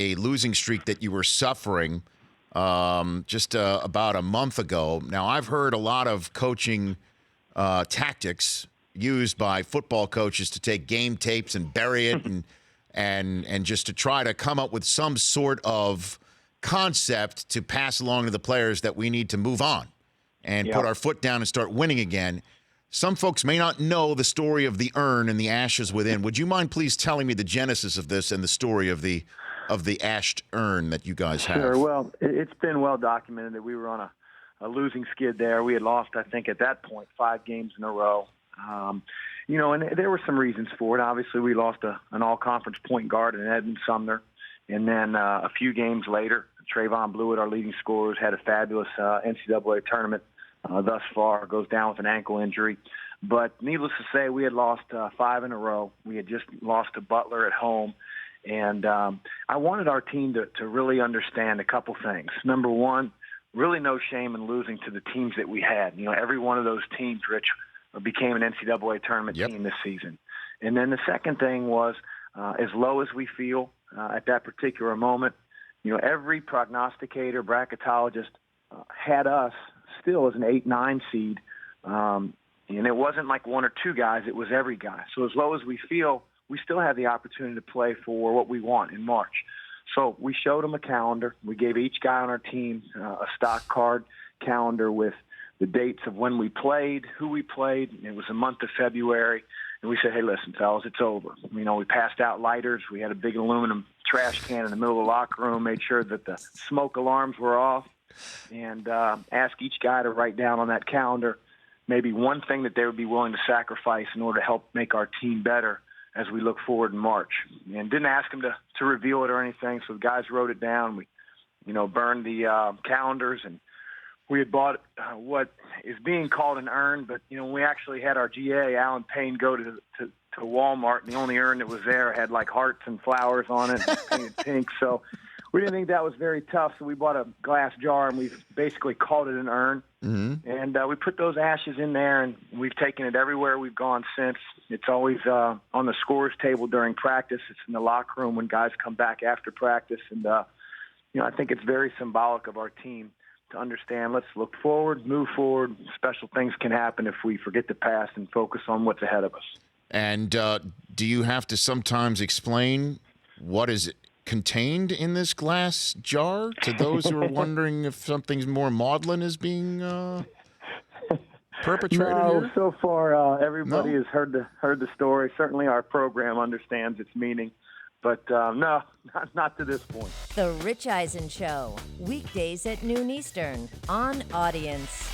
a losing streak that you were suffering just about a month ago. Now, I've heard a lot of coaching tactics used by football coaches to take game tapes and bury it and just to try to come up with some sort of concept to pass along to the players that we need to move on and put our foot down and start winning again. Some folks may not know the story of the urn and the ashes within. Would you mind please telling me the genesis of this and the story of the ashed urn that you guys have? Sure. Well, it's been well documented that we were on a losing skid there. We had lost, I think, at that point, 5 games in a row. And there were some reasons for it. Obviously, we lost an all-conference point guard in Edmund Sumner. And then a few games later, Trayvon Blewett, our leading scorer, had a fabulous NCAA tournament thus far, goes down with an ankle injury. But needless to say, we had lost 5 in a row. We had just lost to Butler at home. And I wanted our team to really understand a couple things. Number one, really no shame in losing to the teams that we had. Every one of those teams, Rich, became an NCAA tournament team this season. And then the second thing was, as low as we feel at that particular moment, every prognosticator, bracketologist had us still as an 8-9 seed. And it wasn't like 1 or 2 guys, it was every guy. So as low as we feel, we still have the opportunity to play for what we want in March. So we showed them a calendar. We gave each guy on our team a stock card calendar with the dates of when we played, who we played. It was the month of February. And we said, hey, listen, fellas, it's over. We passed out lighters. We had a big aluminum trash can in the middle of the locker room, made sure that the smoke alarms were off, and asked each guy to write down on that calendar maybe one thing that they would be willing to sacrifice in order to help make our team better as we look forward in March. And didn't ask them to reveal it or anything, so the guys wrote it down. We, burned the calendars, and we had bought what is being called an urn, but, we actually had our GA, Alan Payne, go to Walmart, and the only urn that was there had, like, hearts and flowers on it, painted pink. So we didn't think that was very tough, so we bought a glass jar, and we basically called it an urn. Mm-hmm. And we put those ashes in there, and we've taken it everywhere we've gone since. It's always on the scorer's table during practice. It's in the locker room when guys come back after practice. And, I think it's very symbolic of our team to understand, let's look forward, move forward. Special things can happen if we forget the past and focus on what's ahead of us. And do you have to sometimes explain what is contained in this glass jar to those who are wondering if something more maudlin is being perpetrated here? So far everybody has heard the story. Certainly our program understands its meaning. But no, not to this point. The Rich Eisen Show, weekdays at noon Eastern on Audience.